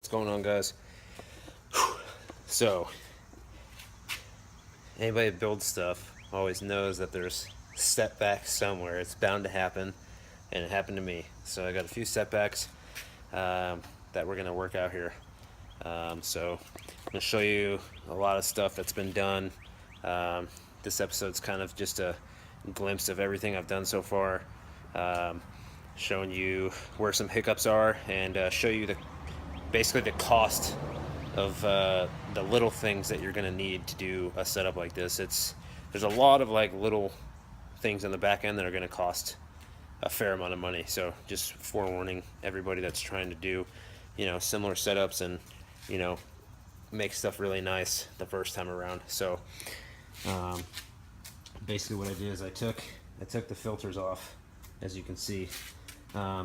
What's going on, guys? So, anybody that builds stuff always knows that there's setbacks somewhere. It's bound to happen, and it happened to me. So I got a few setbacks that we're gonna work out here. So I'm gonna show you a lot of stuff that's been done. This episode's kind of just a glimpse of everything I've done so far, showing you where some hiccups are, and show you basically the cost of the little things that you're gonna need to do a setup like this. There's a lot of like little things on the back end that are gonna cost a fair amount of money. So just forewarning everybody that's trying to do, similar setups and, make stuff really nice the first time around. So basically what I did is I took the filters off, as you can see,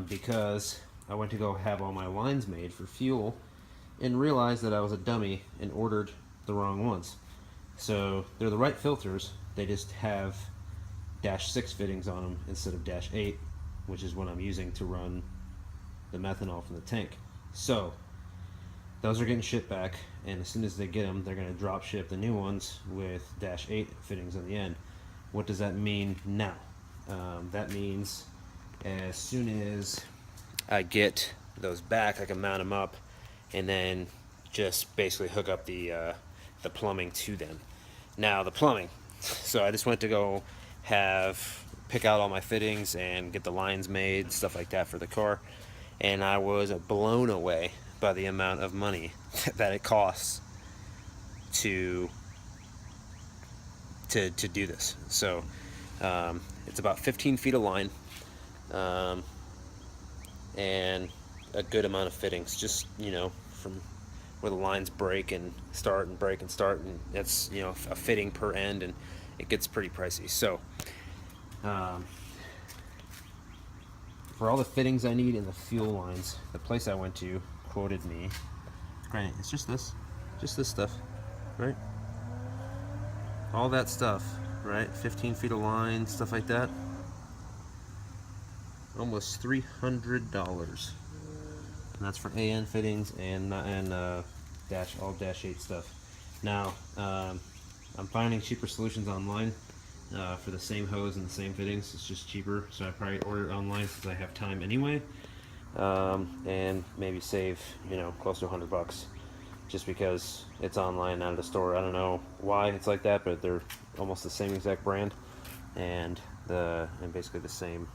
because I went to go have all my lines made for fuel and realized that I was a dummy and ordered the wrong ones. So they're the right filters, they just have -6 fittings on them instead of -8, which is what I'm using to run the methanol from the tank. So those are getting shipped back, and as soon as they get them, they're going to drop ship the new ones with -8 fittings on the end. What does that mean now? That means as soon as I get those back, I can mount them up and then just basically hook up the plumbing to them. Now the plumbing, so I just went to go pick out all my fittings and get the lines made, stuff like that for the car, and I was blown away by the amount of money that it costs to do this. So it's about 15 feet of line, and a good amount of fittings, just from where the lines break and start and break and start, and that's a fitting per end, and it gets pretty pricey. So for all the fittings I need in the fuel lines, the place I went to quoted me, granted it's just this stuff, right? All that stuff, right? 15 feet of line, stuff like that, almost $300. And that's for AN fittings and all -8 stuff. Now I'm finding cheaper solutions online for the same hose and the same fittings. It's just cheaper, so I probably order it online since I have time anyway, and maybe save close to $100 just because it's online, not at a store. I don't know why it's like that, but they're almost the same exact brand, and basically the same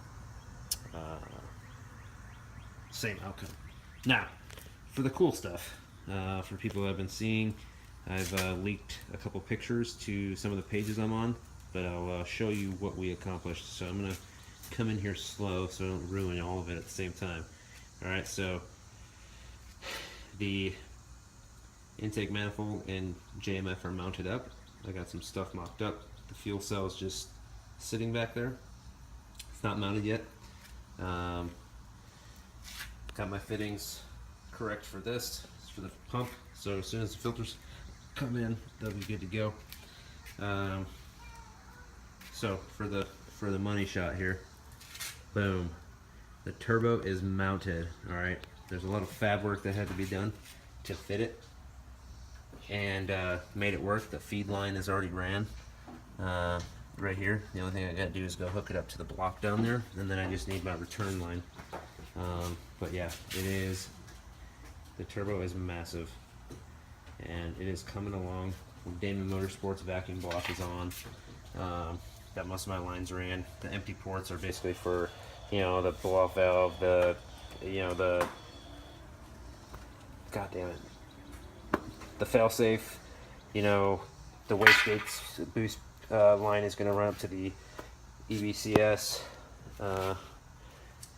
outcome. Now, for the cool stuff, for people that I've been seeing, I've leaked a couple pictures to some of the pages I'm on, but I'll show you what we accomplished. So I'm going to come in here slow so I don't ruin all of it at the same time. Alright, so the intake manifold and JMF are mounted up. I got some stuff mocked up. The fuel cell is just sitting back there. It's not mounted yet. Got my fittings correct for this. It's for the pump, so as soon as the filters come in, they'll be good to go. So for the money shot here, boom, the turbo is mounted. All right, there's a lot of fab work that had to be done to fit it, and made it work. The feed line is already ran right here. The only thing I got to do is go hook it up to the block down there, and then I just need my return line. But yeah, the turbo is massive, and it is coming along. Damon Motorsports vacuum block is on. Got most of my lines ran. The empty ports are basically for, the blow-off valve, the god damn it, the fail-safe, the wastegates boost line is going to run up to the EBCS, and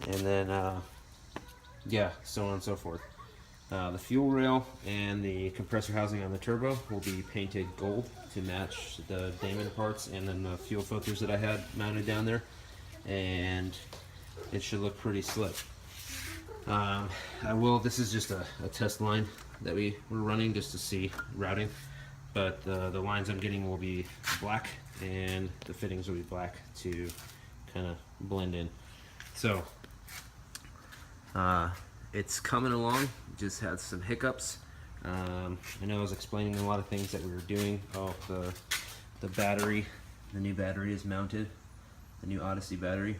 then yeah, so on and so forth. The fuel rail and the compressor housing on the turbo will be painted gold to match the Damon parts, and then the fuel filters that I had mounted down there, and it should look pretty slick. This is just a test line that we're running just to see routing, but the lines I'm getting will be black, and the fittings will be black to kind of blend in. So it's coming along. Just had some hiccups. I know I was explaining a lot of things that we were doing. Oh, the battery, the new battery is mounted, the new Odyssey battery.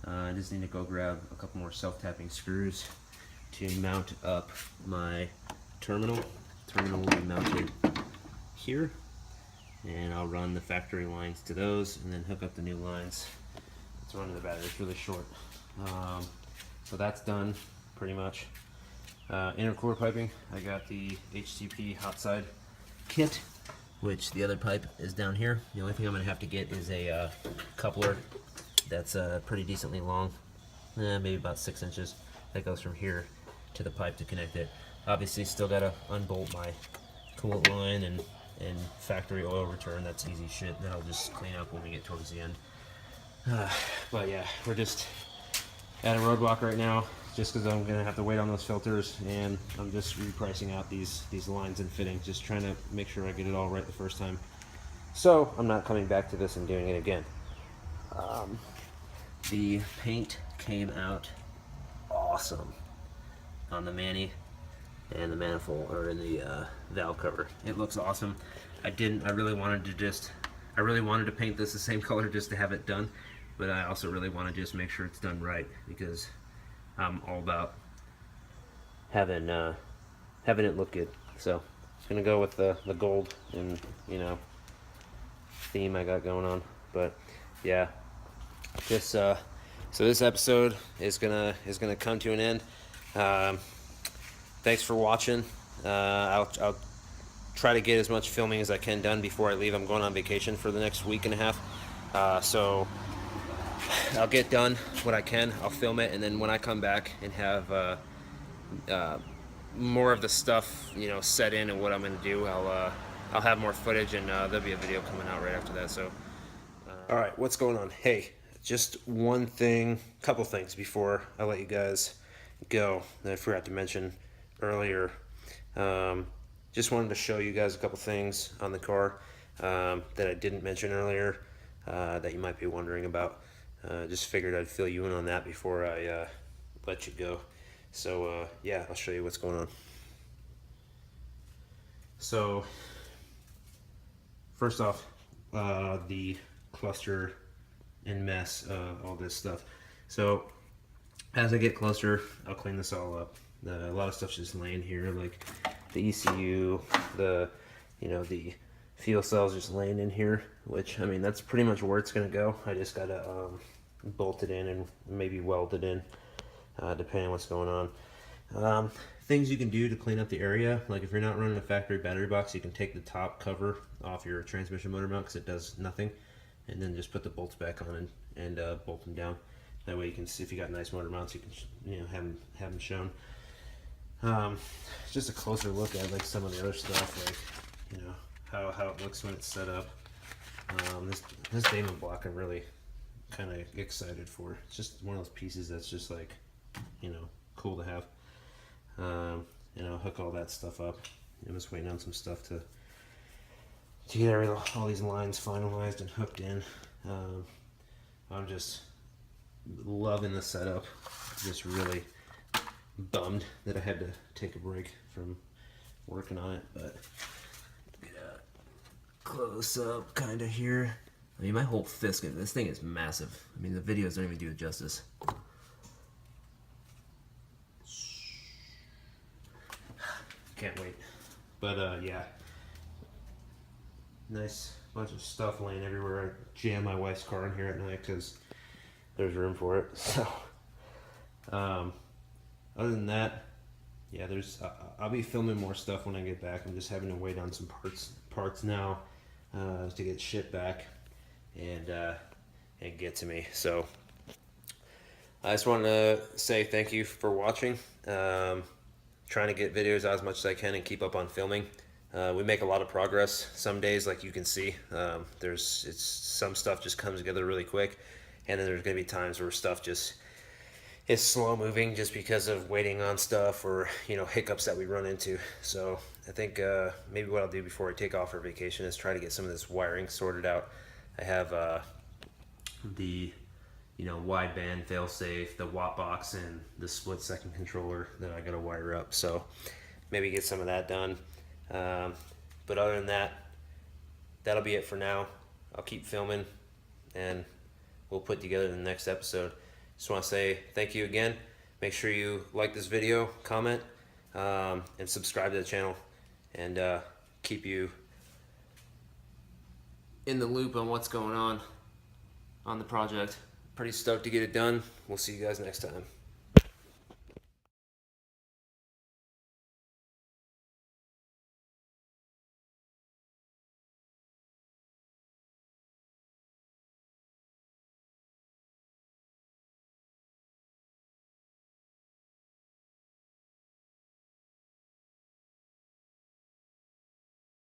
I just need to go grab a couple more self-tapping screws to mount up my terminal. The terminal will be mounted here, and I'll run the factory lines to those and then hook up the new lines. It's running the battery, it's really short. So that's done pretty much. Intercooler piping, I got the HTP hot side kit, which the other pipe is down here. The only thing I'm going to have to get is a coupler that's pretty decently long, maybe about 6 inches, that goes from here to the pipe to connect it. Obviously still got to unbolt my coolant line and factory oil return. That's easy shit that I'll just clean up when we get towards the end. But yeah, we're just at a roadblock right now, just because I'm going to have to wait on those filters, and I'm just repricing out these lines and fittings, just trying to make sure I get it all right the first time. So I'm not coming back to this and doing it again. The paint came out awesome on the Mani and the manifold, or in the valve cover. It looks awesome. I really wanted to paint this the same color just to have it done, but I also really want to just make sure it's done right, because I'm all about having it look good. So it's gonna go with the gold and, you know, theme I got going on. But yeah, just so this episode is gonna come to an end. Thanks for watching. I'll try to get as much filming as I can done before I leave. I'm going on vacation for the next week and a half, so I'll get done what I can. I'll film it, and then when I come back and have more of the stuff, you know, set in and what I'm going to do, I'll have more footage, and there'll be a video coming out right after that. So, all right, what's going on? Hey, just one thing, couple things before I let you guys go that I forgot to mention earlier. Just wanted to show you guys a couple things on the car that I didn't mention earlier that you might be wondering about. Just figured I'd fill you in on that before I let you go. So yeah, I'll show you what's going on. So first off, the cluster and mess of all this stuff. So as I get closer, I'll clean this all up. A lot of stuff's just laying here, like the ECU, the fuel cells just laying in here, which, I mean, that's pretty much where it's gonna go. I just gotta bolt it in and maybe weld it in, depending on what's going on. Things you can do to clean up the area, like if you're not running a factory battery box, you can take the top cover off your transmission motor mount because it does nothing, and then just put the bolts back on and bolt them down. That way you can see, if you got nice motor mounts, you can have them shown. Just a closer look at like some of the other stuff, like, you know, how it looks when it's set up. This Damon block I'm really kind of excited for. It's just one of those pieces that's just like, you know, cool to have. You know, hook all that stuff up. I'm just waiting on some stuff to get all these lines finalized and hooked in. I'm just loving the setup. Just really bummed that I had to take a break from working on it, but get a close up kind of here. I mean, my whole fist, this thing is massive. I mean, the videos don't even do it justice. Can't wait. But yeah, nice bunch of stuff laying everywhere. I jam my wife's car in here at night because there's room for it. So other than that, yeah, I'll be filming more stuff when I get back. I'm just having to wait on some parts now to get shipped back and get to me. So I just want to say thank you for watching. Trying to get videos out as much as I can and keep up on filming. We make a lot of progress some days, like you can see. Some stuff just comes together really quick, and then there's going to be times where stuff just is slow moving just because of waiting on stuff or, you know, hiccups that we run into. So I think maybe what I'll do before I take off for vacation is try to get some of this wiring sorted out. I have the you know, wideband failsafe, the watt box, and the split second controller that I gotta wire up. So maybe get some of that done. But other than that, that'll be it for now. I'll keep filming and we'll put together the next episode. Just want to say thank you again. Make sure you like this video, comment, and subscribe to the channel, and keep you in the loop on what's going on the project. Pretty stoked to get it done. We'll see you guys next time.